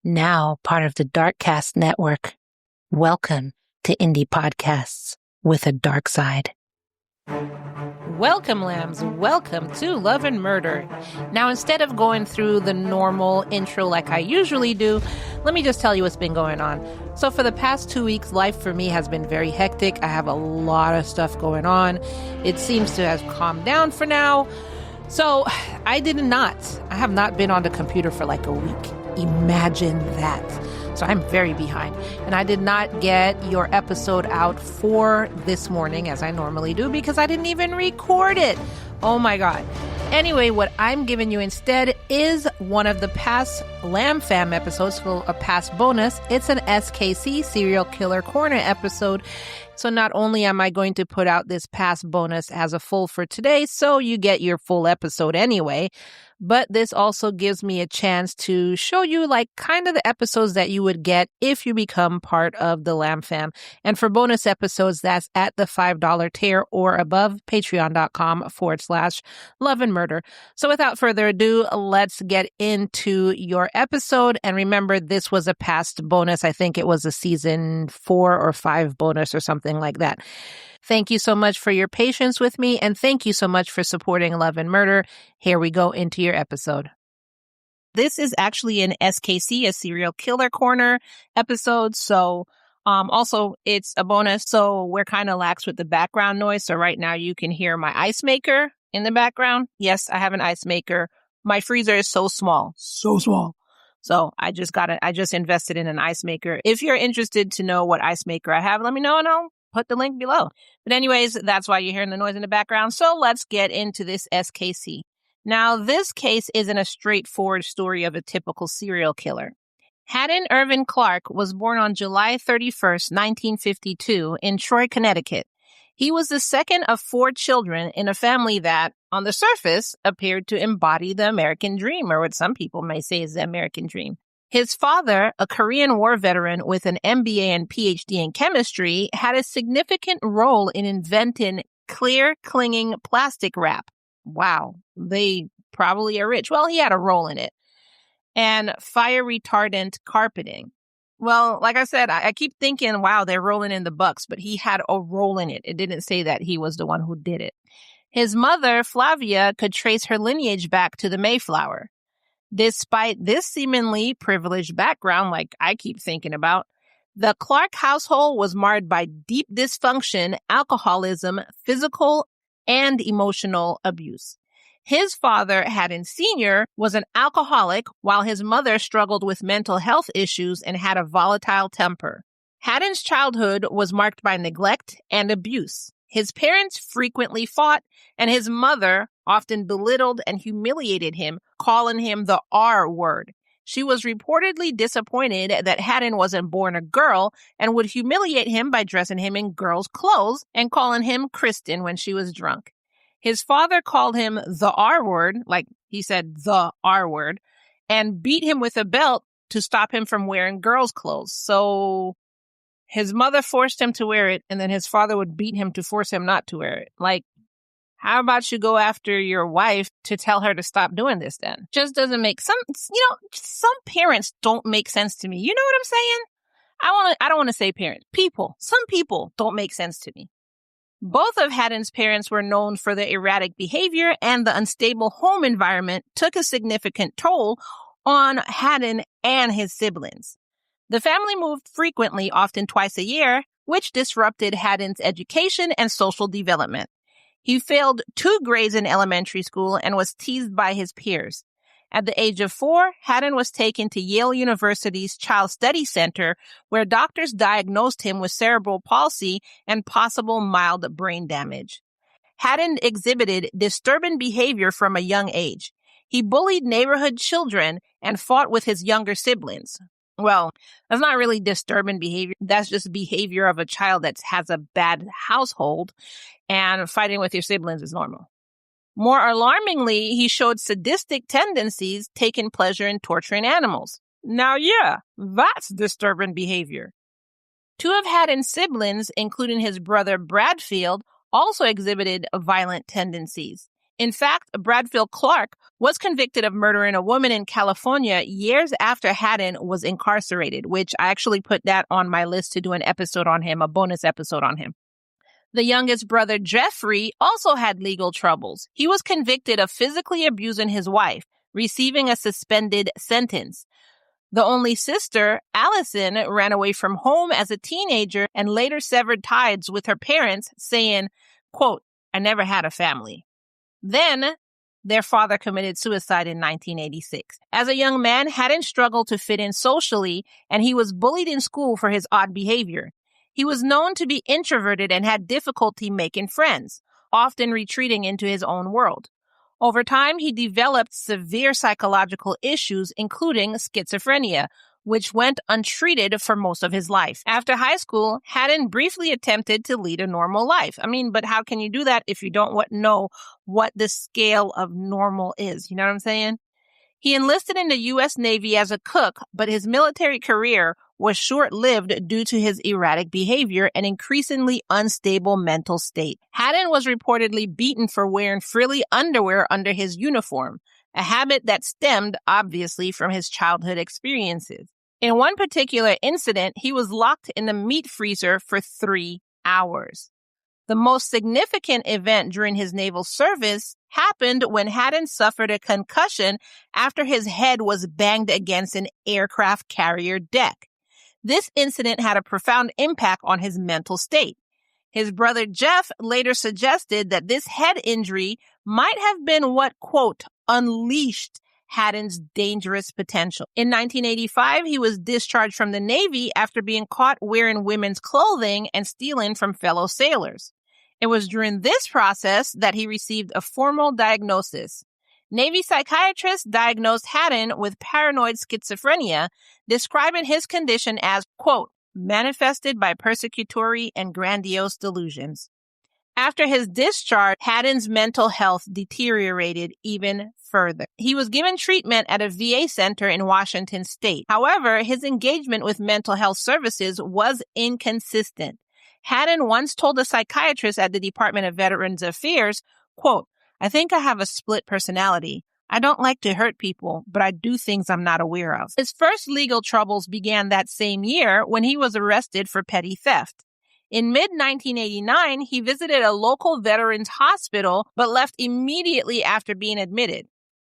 Now part of the Darkcast network. Welcome to Indie Podcasts with a dark side. Welcome, lambs. Welcome to Love and Murder. Now, instead of going through the normal intro like I usually do, let me just tell you what's been going on. So for the past 2 weeks, life for me has been very hectic. I have a lot of stuff going on. It seems to have calmed down for now. So I have not been on the computer for like a week. Imagine that. So I'm very behind. And I did not get your episode out for this morning as I normally do because I didn't even record it. Oh my God. Anyway, what I'm giving you instead is one of the past Lamb Fam episodes, so a past bonus. It's an SKC Serial Killer Corner episode. So not only am I going to put out this past bonus as a full for today, so you get your full episode anyway, but this also gives me a chance to show you like kind of the episodes that you would get if you become part of the Lamb Fam. And for bonus episodes, that's at the $5 tier or above, patreon.com/Love and Murder. So without further ado, let's get into your episode. And remember, this was a past bonus. I think it was a season 4 or 5 bonus or something like that. Thank you so much for your patience with me, and thank you so much for supporting Love and Murder. Here we go into your episode. This is actually an SKC, a Serial Killer Corner episode, so also it's a bonus, so we're kind of lax with the background noise, so right now you can hear my ice maker in the background. Yes, I have an ice maker. My freezer is so small. So I just invested in an ice maker. If you're interested to know what ice maker I have, let me know and I'll put the link below. But anyways, that's why you're hearing the noise in the background. So let's get into this SKC. Now, this case isn't a straightforward story of a typical serial killer. Hadden Irvin Clark was born on July 31st, 1952 in Troy, Connecticut. He was the second of 4 children in a family that, on the surface, appeared to embody the American dream, or what some people may say is the American dream. His father, a Korean War veteran with an MBA and PhD in chemistry, had a significant role in inventing clear clinging plastic wrap. Wow, they probably are rich. Well, he had a role in it. And fire retardant carpeting. Well, like I said, I keep thinking, wow, they're rolling in the bucks, but he had a role in it. It didn't say that he was the one who did it. His mother, Flavia, could trace her lineage back to the Mayflower. Despite this seemingly privileged background, like I keep thinking about, the Clark household was marred by deep dysfunction, alcoholism, physical and emotional abuse. His father, Hadden Sr., was an alcoholic, while his mother struggled with mental health issues and had a volatile temper. Hadden's childhood was marked by neglect and abuse. His parents frequently fought, and his mother often belittled and humiliated him, calling him the R word. She was reportedly disappointed that Hadden wasn't born a girl and would humiliate him by dressing him in girls' clothes and calling him Kristen when she was drunk. His father called him the R word, like he said the R word, and beat him with a belt to stop him from wearing girls' clothes. So his mother forced him to wear it, and then his father would beat him to force him not to wear it. Like, how about you go after your wife to tell her to stop doing this then? Just doesn't make some parents don't make sense to me. You know what I'm saying? I don't want to say parents. Some people don't make sense to me. Both of Hadden's parents were known for their erratic behavior, and the unstable home environment took a significant toll on Hadden and his siblings. The family moved frequently, often twice a year, which disrupted Hadden's education and social development. He failed 2 grades in elementary school and was teased by his peers. At the age of 4, Hadden was taken to Yale University's Child Study Center, where doctors diagnosed him with cerebral palsy and possible mild brain damage. Hadden exhibited disturbing behavior from a young age. He bullied neighborhood children and fought with his younger siblings. Well, that's not really disturbing behavior. That's just behavior of a child that has a bad household, and fighting with your siblings is normal. More alarmingly, he showed sadistic tendencies, taking pleasure in torturing animals. Now, yeah, that's disturbing behavior. 2 of Hadden's siblings, including his brother Bradfield, also exhibited violent tendencies. In fact, Bradfield Clark was convicted of murdering a woman in California years after Hadden was incarcerated, which I actually put that on my list to do an episode on him, a bonus episode on him. The youngest brother, Jeffrey, also had legal troubles. He was convicted of physically abusing his wife, receiving a suspended sentence. The only sister, Allison, ran away from home as a teenager and later severed ties with her parents, saying, quote, "I never had a family." Then, their father committed suicide in 1986. As a young man, Hadden struggled to fit in socially, and he was bullied in school for his odd behavior. He was known to be introverted and had difficulty making friends, often retreating into his own world. Over time, he developed severe psychological issues, including schizophrenia, which went untreated for most of his life. After high school, Hadden briefly attempted to lead a normal life. But how can you do that if you don't know what the scale of normal is? You know what I'm saying? He enlisted in the U.S. Navy as a cook, but his military career was short-lived due to his erratic behavior and increasingly unstable mental state. Hadden was reportedly beaten for wearing frilly underwear under his uniform, a habit that stemmed, obviously, from his childhood experiences. In one particular incident, he was locked in the meat freezer for 3 hours. The most significant event during his naval service happened when Hadden suffered a concussion after his head was banged against an aircraft carrier deck. This incident had a profound impact on his mental state. His brother Jeff later suggested that this head injury might have been what, quote, unleashed Hadden's dangerous potential. In 1985, he was discharged from the Navy after being caught wearing women's clothing and stealing from fellow sailors. It was during this process that he received a formal diagnosis. Navy psychiatrists diagnosed Hadden with paranoid schizophrenia, describing his condition as, quote, manifested by persecutory and grandiose delusions. After his discharge, Hadden's mental health deteriorated even further. He was given treatment at a VA center in Washington state. However, his engagement with mental health services was inconsistent. Hadden once told a psychiatrist at the Department of Veterans Affairs, quote, I think I have a split personality. I don't like to hurt people, but I do things I'm not aware of. His first legal troubles began that same year when he was arrested for petty theft. In mid-1989, he visited a local veterans hospital, but left immediately after being admitted.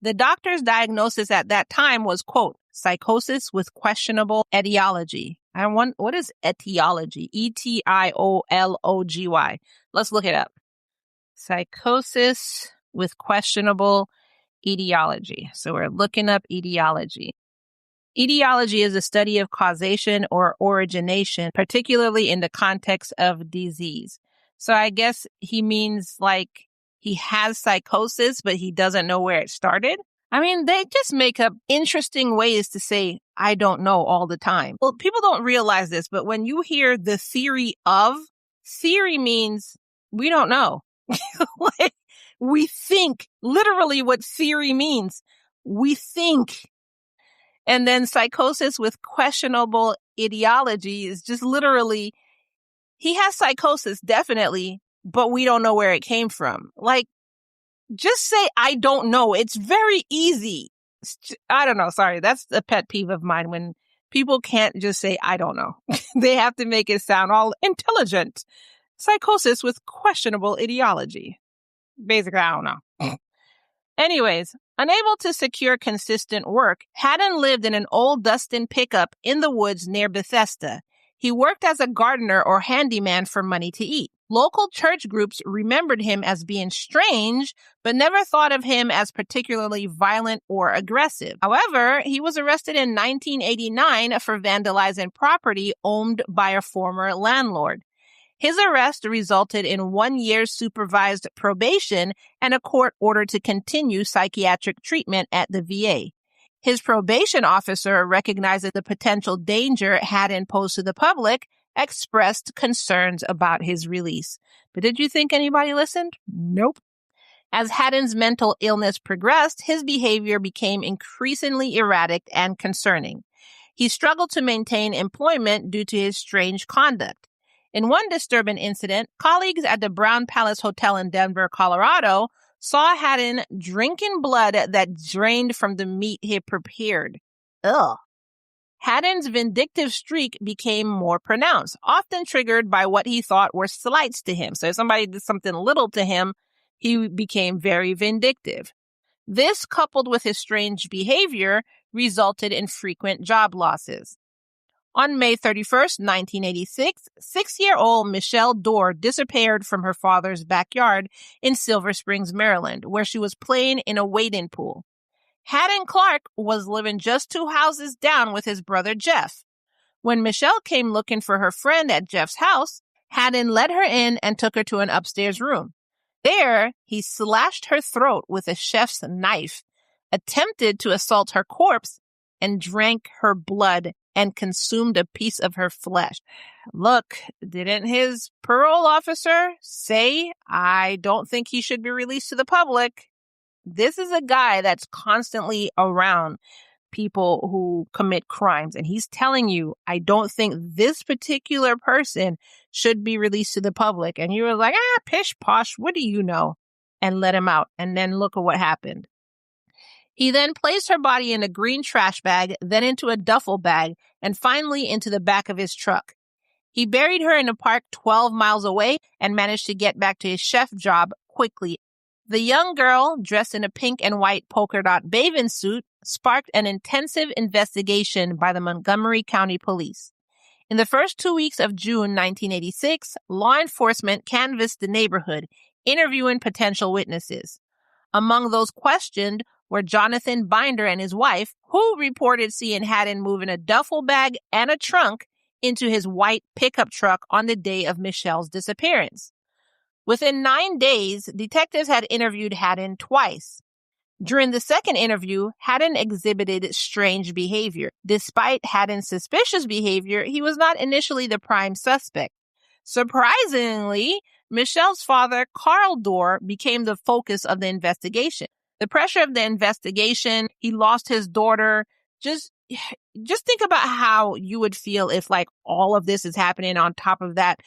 The doctor's diagnosis at that time was, quote, psychosis with questionable etiology. What is etiology? E-T-I-O-L-O-G-Y. Let's look it up. Psychosis with questionable etiology. So we're looking up etiology. Etiology is a study of causation or origination, particularly in the context of disease. So I guess he means like he has psychosis, but he doesn't know where it started. I mean, they just make up interesting ways to say, I don't know all the time. Well, people don't realize this, but when you hear the theory means we don't know. Like, we think, literally what theory means. We think. And then psychosis with questionable etiology is just literally, he has psychosis, definitely, but we don't know where it came from. Like, just say, I don't know. It's very easy. I don't know. Sorry. That's a pet peeve of mine when people can't just say, I don't know. They have to make it sound all intelligent. Psychosis with questionable etiology. Basically, I don't know. Anyways, unable to secure consistent work, Hadden lived in an old Dustin pickup in the woods near Bethesda. He worked as a gardener or handyman for money to eat. Local church groups remembered him as being strange, but never thought of him as particularly violent or aggressive. However, he was arrested in 1989 for vandalizing property owned by a former landlord. His arrest resulted in 1 year's supervised probation and a court order to continue psychiatric treatment at the VA. His probation officer, recognizing the potential danger Hadden posed to the public, expressed concerns about his release. But did you think anybody listened? Nope. As Hadden's mental illness progressed, his behavior became increasingly erratic and concerning. He struggled to maintain employment due to his strange conduct. In one disturbing incident, colleagues at the Brown Palace Hotel in Denver, Colorado, saw Hadden drinking blood that drained from the meat he prepared. Ugh. Hadden's vindictive streak became more pronounced, often triggered by what he thought were slights to him. So if somebody did something little to him, he became very vindictive. This, coupled with his strange behavior, resulted in frequent job losses. On May 31st, 1986, 6-year-old Michelle Dorr disappeared from her father's backyard in Silver Springs, Maryland, where she was playing in a wading pool. Hadden Clark was living just 2 houses down with his brother Jeff. When Michelle came looking for her friend at Jeff's house, Hadden led her in and took her to an upstairs room. There, he slashed her throat with a chef's knife, attempted to assault her corpse, and drank her blood and consumed a piece of her flesh. Look, didn't his parole officer say, I don't think he should be released to the public? This is a guy that's constantly around people who commit crimes. And he's telling you, I don't think this particular person should be released to the public. And you were like, pish posh, what do you know? And let him out. And then look at what happened. He then placed her body in a green trash bag, then into a duffel bag, and finally into the back of his truck. He buried her in a park 12 miles away and managed to get back to his chef job quickly. The young girl, dressed in a pink and white polka dot bathing suit, sparked an intensive investigation by the Montgomery County Police. In the first 2 weeks of June 1986, law enforcement canvassed the neighborhood, interviewing potential witnesses. Among those questioned were Jonathan Binder and his wife, who reported seeing Hadden moving a duffel bag and a trunk into his white pickup truck on the day of Michelle's disappearance. Within 9 days, detectives had interviewed Hadden twice. During the second interview, Hadden exhibited strange behavior. Despite Hadden's suspicious behavior, he was not initially the prime suspect. Surprisingly, Michelle's father, Carl Dorr, became the focus of the investigation. The pressure of the investigation, he lost his daughter. Just think about how you would feel if like all of this is happening. On top of that,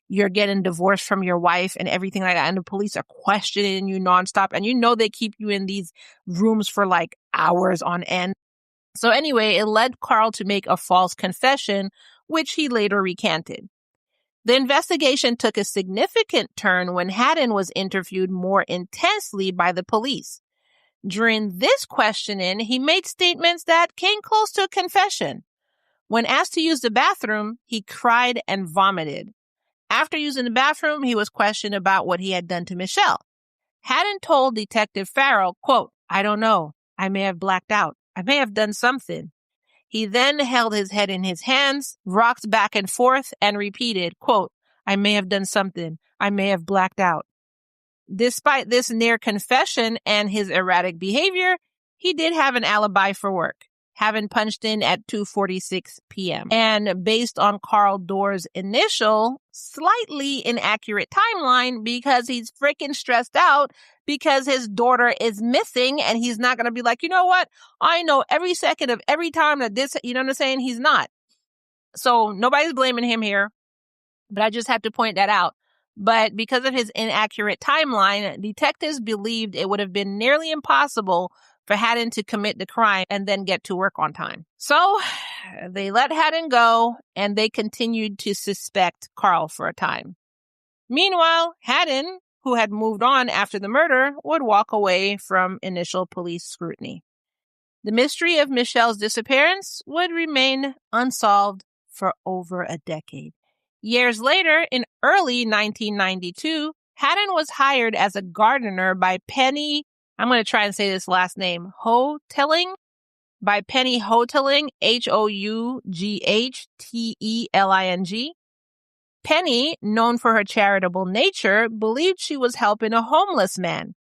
you're getting divorced from your wife and everything like that. And the police are questioning you nonstop. And you know they keep you in these rooms for like hours on end. So anyway, it led Carl to make a false confession, which he later recanted. The investigation took a significant turn when Hadden was interviewed more intensely by the police. During this questioning, he made statements that came close to a confession. When asked to use the bathroom, he cried and vomited. After using the bathroom, he was questioned about what he had done to Michelle. Hadden told Detective Farrell, quote, I don't know. I may have blacked out. I may have done something. He then held his head in his hands, rocked back and forth, and repeated, quote, I may have done something. I may have blacked out. Despite this near confession and his erratic behavior, he did have an alibi for work, having punched in at 2:46 p.m. And based on Carl Dorr's initial, slightly inaccurate timeline, because he's freaking stressed out because his daughter is missing, and he's not going to be like, you know what? I know every second of every time that this, you know what I'm saying? He's not. So nobody's blaming him here, but I just had to point that out. But because of his inaccurate timeline, detectives believed it would have been nearly impossible for Hadden to commit the crime and then get to work on time. So they let Hadden go, and they continued to suspect Carl for a time. Meanwhile, Hadden, who had moved on after the murder, would walk away from initial police scrutiny. The mystery of Michelle's disappearance would remain unsolved for over a decade. Years later, in early 1992, Hadden was hired as a gardener by Penny, I'm going to try and say this last name, Hoteling, by Penny Hoteling, Houghthelling. Penny, known for her charitable nature, believed she was helping a homeless man.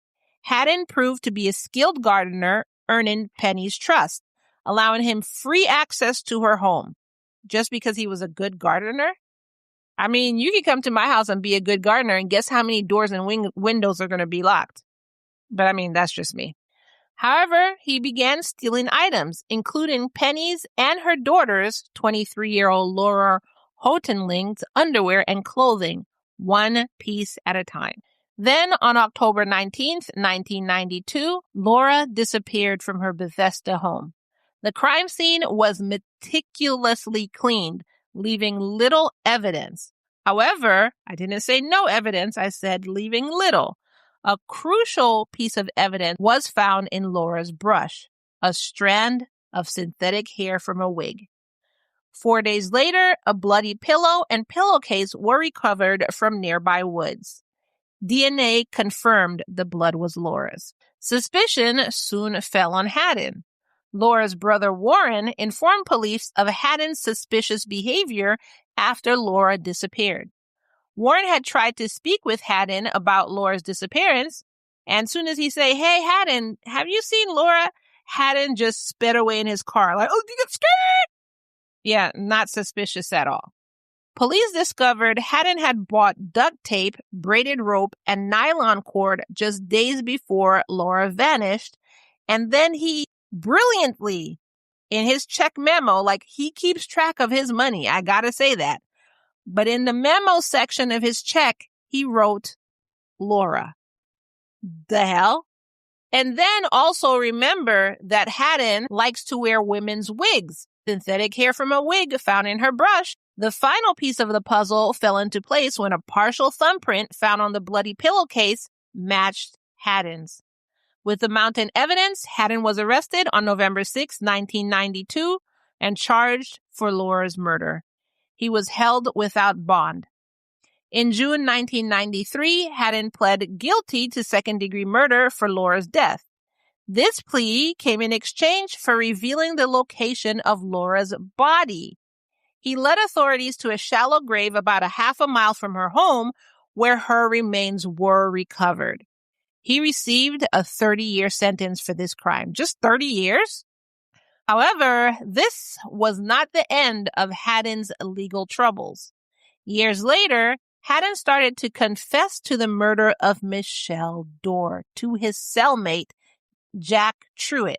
Hadden proved to be a skilled gardener, earning Penny's trust, allowing him free access to her home. Just because he was a good gardener? I mean, you could come to my house and be a good gardener, and guess how many doors and windows are going to be locked? But I mean, that's just me. However, he began stealing items, including Penny's and her daughter's 23-year-old Laura Houghtonling's underwear and clothing, one piece at a time. Then on October 19th, 1992, Laura disappeared from her Bethesda home. The crime scene was meticulously cleaned, leaving little evidence. However, I didn't say no evidence, I said leaving little. A crucial piece of evidence was found in Laura's brush, a strand of synthetic hair from a wig. 4 days later, a bloody pillow and pillowcase were recovered from nearby woods. DNA confirmed the blood was Laura's. Suspicion soon fell on Hadden. Laura's brother Warren informed police of Hadden's suspicious behavior after Laura disappeared. Warren had tried to speak with Hadden about Laura's disappearance, and soon as he say, "Hey, Hadden, have you seen Laura?" Hadden just sped away in his car, like, "Oh, you get scared!" Yeah, not suspicious at all. Police discovered Hadden had bought duct tape, braided rope, and nylon cord just days before Laura vanished, and then he brilliantly, in his check memo, like he keeps track of his money, I gotta say that, but in the memo section of his check, he wrote Laura. The hell? And then also remember that Hadden likes to wear women's wigs. Synthetic hair from a wig found in her brush. The final piece of the puzzle fell into place when a partial thumbprint found on the bloody pillowcase matched Hadden's. With the mountain evidence, Hadden was arrested on November 6, 1992, and charged for Laura's murder. He was held without bond. In June 1993, Hadden pled guilty to second-degree murder for Laura's death. This plea came in exchange for revealing the location of Laura's body. He led authorities to a shallow grave about a half a mile from her home, where her remains were recovered. He received a 30-year sentence for this crime. Just 30 years? However, this was not the end of Hadden's legal troubles. Years later, Hadden started to confess to the murder of Michelle Dorr to his cellmate, Jack Truitt,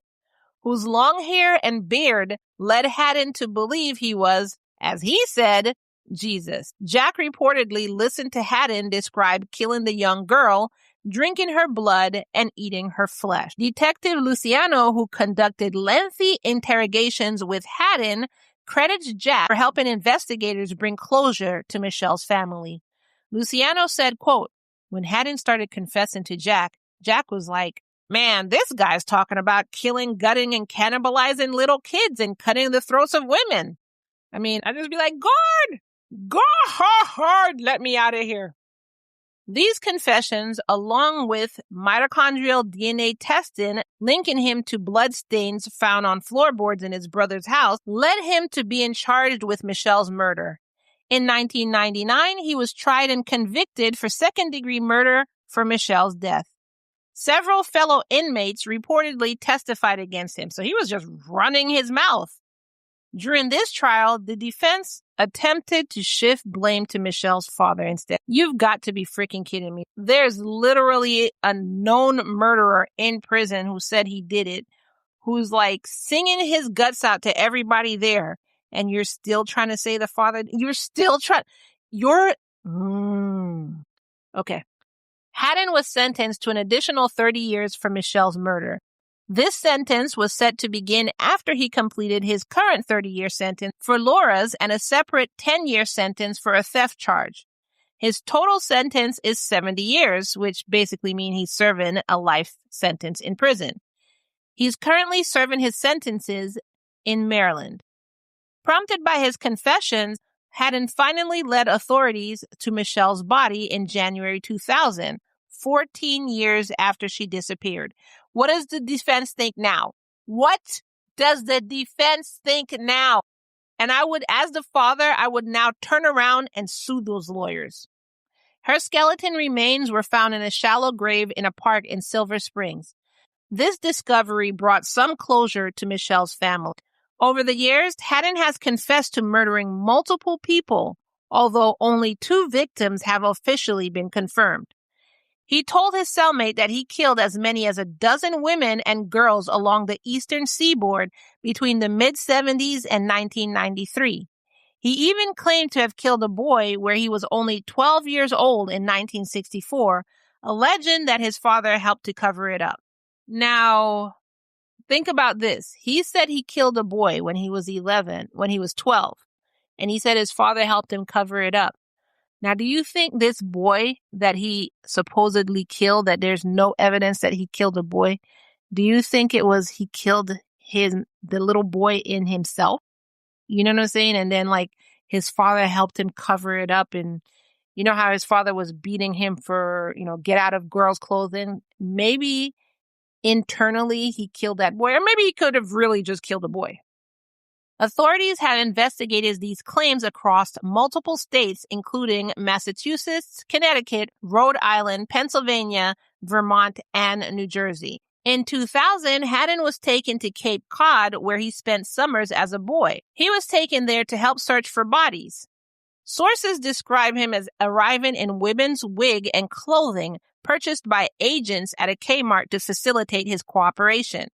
whose long hair and beard led Hadden to believe he was, as he said, Jesus. Jack reportedly listened to Hadden describe killing the young girl, drinking her blood, and eating her flesh. Detective Luciano, who conducted lengthy interrogations with Hadden, credits Jack for helping investigators bring closure to Michelle's family. Luciano said, quote, "When Hadden started confessing to Jack, Jack was like, man, this guy's talking about killing, gutting, and cannibalizing little kids and cutting the throats of women. I mean, I'd just be like, God, hard, let me out of here." These confessions, along with mitochondrial DNA testing linking him to bloodstains found on floorboards in his brother's house, led him to being charged with Michelle's murder. In 1999, he was tried and convicted for second-degree murder for Michelle's death. Several fellow inmates reportedly testified against him, so he was just running his mouth. During this trial, the defense attempted to shift blame to Michelle's father instead. You've got to be freaking kidding me. There's literally a known murderer in prison who said he did it, who's like singing his guts out to everybody there, and you're still trying to say the father, Okay. Hadden was sentenced to an additional 30 years for Michelle's murder. This sentence was set to begin after he completed his current 30-year sentence for Laura's and a separate 10-year sentence for a theft charge. His total sentence is 70 years, which basically means he's serving a life sentence in prison. He's currently serving his sentences in Maryland. Prompted by his confessions, Hadden finally led authorities to Michelle's body in January 2000, 14 years after she disappeared. What does the defense think now? What does the defense think now? And I would, as the father, I would now turn around and sue those lawyers. Her skeleton remains were found in a shallow grave in a park in Silver Springs. This discovery brought some closure to Michelle's family. Over the years, Hadden has confessed to murdering multiple people, although only 2 victims have officially been confirmed. He told his cellmate that he killed as many as 12 women and girls along the eastern seaboard between the mid-70s and 1993. He even claimed to have killed a boy where he was only 12 years old in 1964, alleging that his father helped to cover it up. Now, think about this. He said he killed a boy when he was 12, and he said his father helped him cover it up. Now, do you think this boy that he supposedly killed, that there's no evidence that he killed a boy, do you think it was he killed the little boy in himself? You know what I'm saying? And then like his father helped him cover it up, and you know how his father was beating him for, get out of girls' clothing? Maybe internally he killed that boy, or maybe he could have really just killed a boy. Authorities have investigated these claims across multiple states, including Massachusetts, Connecticut, Rhode Island, Pennsylvania, Vermont, and New Jersey. In 2000, Hadden was taken to Cape Cod, where he spent summers as a boy. He was taken there to help search for bodies. Sources describe him as arriving in women's wig and clothing purchased by agents at a Kmart to facilitate his cooperation.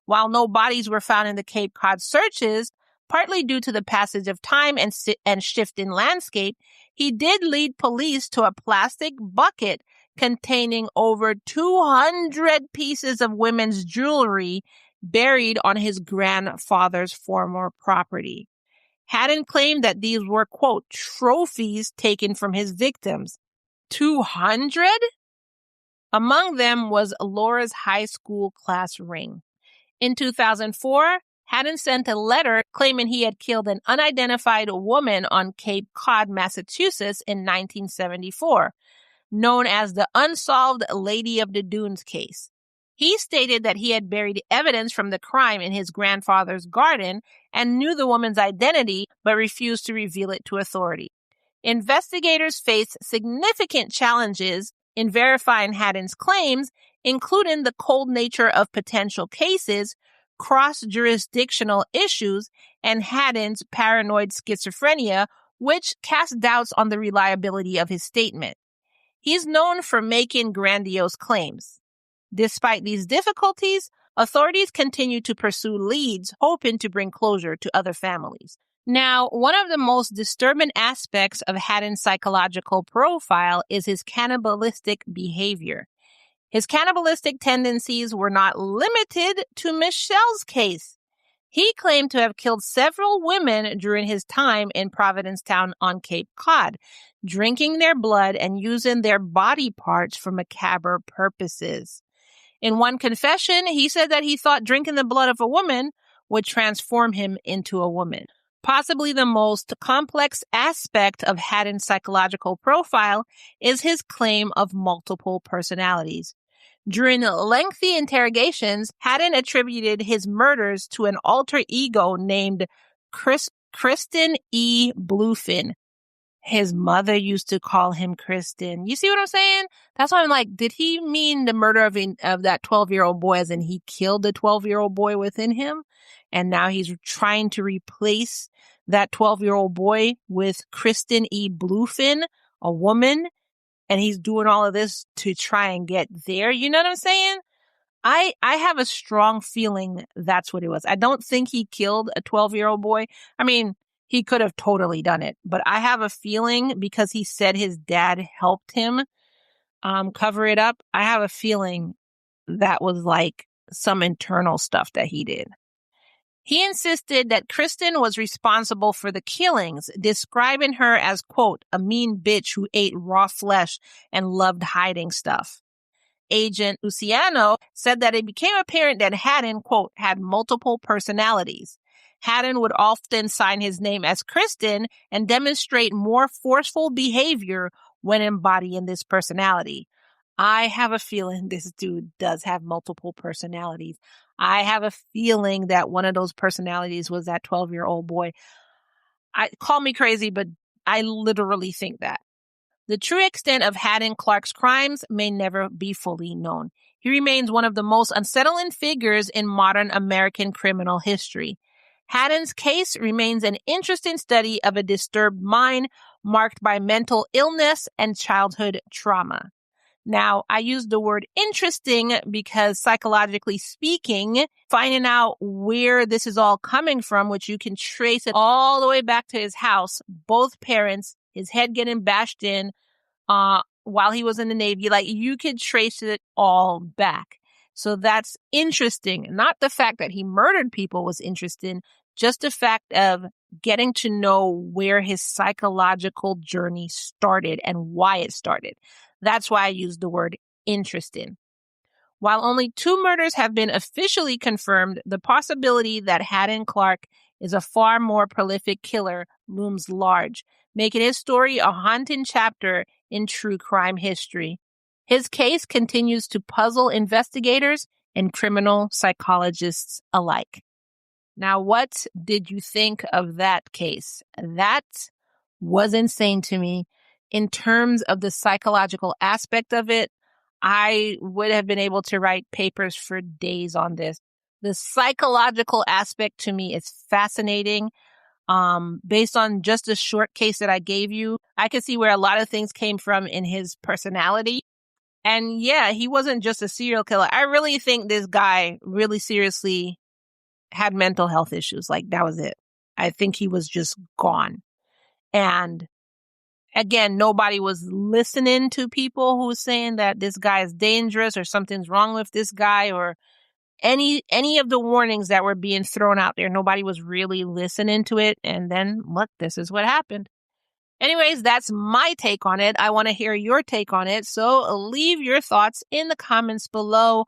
While no bodies were found in the Cape Cod searches, partly due to the passage of time and shift in landscape, he did lead police to a plastic bucket containing over 200 pieces of women's jewelry buried on his grandfather's former property. Hadden claimed that these were, quote, trophies taken from his victims. 200? Among them was Laura's high school class ring. In 2004, Hadden sent a letter claiming he had killed an unidentified woman on Cape Cod, Massachusetts in 1974, known as the Unsolved Lady of the Dunes case. He stated that he had buried evidence from the crime in his grandfather's garden and knew the woman's identity, but refused to reveal it to authorities. Investigators faced significant challenges in verifying Hadden's claims, including the cold nature of potential cases, cross-jurisdictional issues, and Hadden's paranoid schizophrenia, which cast doubts on the reliability of his statement. He's known for making grandiose claims. Despite these difficulties, authorities continue to pursue leads, hoping to bring closure to other families. Now, one of the most disturbing aspects of Hadden's psychological profile is his cannibalistic behavior. His cannibalistic tendencies were not limited to Michelle's case. He claimed to have killed several women during his time in Providencetown on Cape Cod, drinking their blood and using their body parts for macabre purposes. In one confession, he said that he thought drinking the blood of a woman would transform him into a woman. Possibly the most complex aspect of Hadden's psychological profile is his claim of multiple personalities. During lengthy interrogations, Hadden attributed his murders to an alter ego named Kristen E. Bluefin. His mother used to call him Kristen. You see what I'm saying? That's why I'm like, did he mean the murder of that 12-year-old boy as in he killed the 12-year-old boy within him? And now he's trying to replace that 12-year-old boy with Kristen E. Bluefin, a woman, and he's doing all of this to try and get there. You know what I'm saying? I have a strong feeling that's what it was. I don't think he killed a 12-year-old boy. I mean, he could have totally done it, but I have a feeling because he said his dad helped him cover it up. I have a feeling that was like some internal stuff that he did. He insisted that Kristen was responsible for the killings, describing her as, quote, a mean bitch who ate raw flesh and loved hiding stuff. Agent Luciano said that it became apparent that Hadden, quote, had multiple personalities. Hadden would often sign his name as Kristen and demonstrate more forceful behavior when embodying this personality. I have a feeling this dude does have multiple personalities. I have a feeling that one of those personalities was that 12-year-old boy. Call me crazy, but I literally think that. The true extent of Hadden Clark's crimes may never be fully known. He remains one of the most unsettling figures in modern American criminal history. Hadden's case remains an interesting study of a disturbed mind marked by mental illness and childhood trauma. Now, I use the word interesting because psychologically speaking, finding out where this is all coming from, which you can trace it all the way back to his house, both parents, his head getting bashed in, while he was in the Navy. Like, you could trace it all back. So that's interesting. Not the fact that he murdered people was interesting, just the fact of getting to know where his psychological journey started and why it started. That's why I used the word interesting. While only 2 murders have been officially confirmed, the possibility that Hadden Clark is a far more prolific killer looms large, making his story a haunting chapter in true crime history. His case continues to puzzle investigators and criminal psychologists alike. Now, what did you think of that case? That was insane to me. In terms of the psychological aspect of it, I would have been able to write papers for days on this. The psychological aspect to me is fascinating. Based on just a short case that I gave you, I could see where a lot of things came from in his personality. And yeah, he wasn't just a serial killer. I really think this guy really seriously had mental health issues. Like, that was it. I think he was just gone. And again, nobody was listening to people who were saying that this guy is dangerous or something's wrong with this guy or any of the warnings that were being thrown out there. Nobody was really listening to it. And then, look, this is what happened. Anyways, that's my take on it. I want to hear your take on it. So leave your thoughts in the comments below.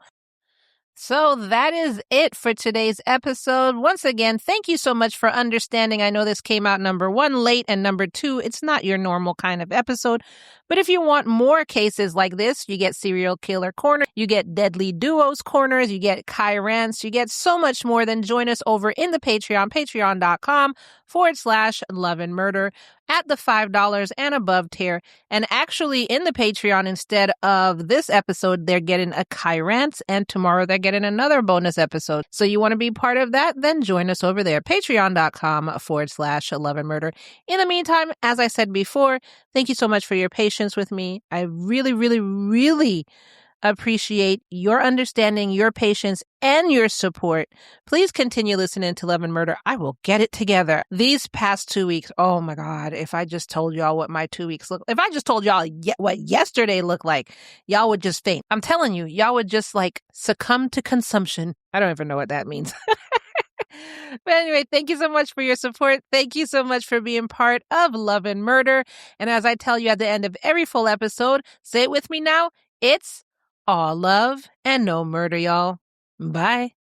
So that is it for today's episode. Once again, thank you so much for understanding. I know this came out number 1 late, and number 2, it's not your normal kind of episode. But if you want more cases like this, you get Serial Killer Corner, you get Deadly Duos Corners, you get Kai Rants, you get so much more. Then join us over in the Patreon, patreon.com/Love and Murder at the $5 and above tier. And actually in the Patreon, instead of this episode, they're getting a Kai Rants, and tomorrow they're getting another bonus episode. So you want to be part of that? Then join us over there, patreon.com/Love and Murder. In the meantime, as I said before, thank you so much for your patience with me. I really, really, really appreciate your understanding, your patience, and your support. Please continue listening to Love and Murder. I will get it together. These past 2 weeks, oh my God, if I just told y'all what my 2 weeks look, if I just told y'all what yesterday looked like, y'all would just faint. I'm telling you, y'all would just like succumb to consumption. I don't even know what that means. But anyway, thank you so much for your support. Thank you so much for being part of Love and Murder. And as I tell you at the end of every full episode, say it with me now. It's all love and no murder, y'all. Bye.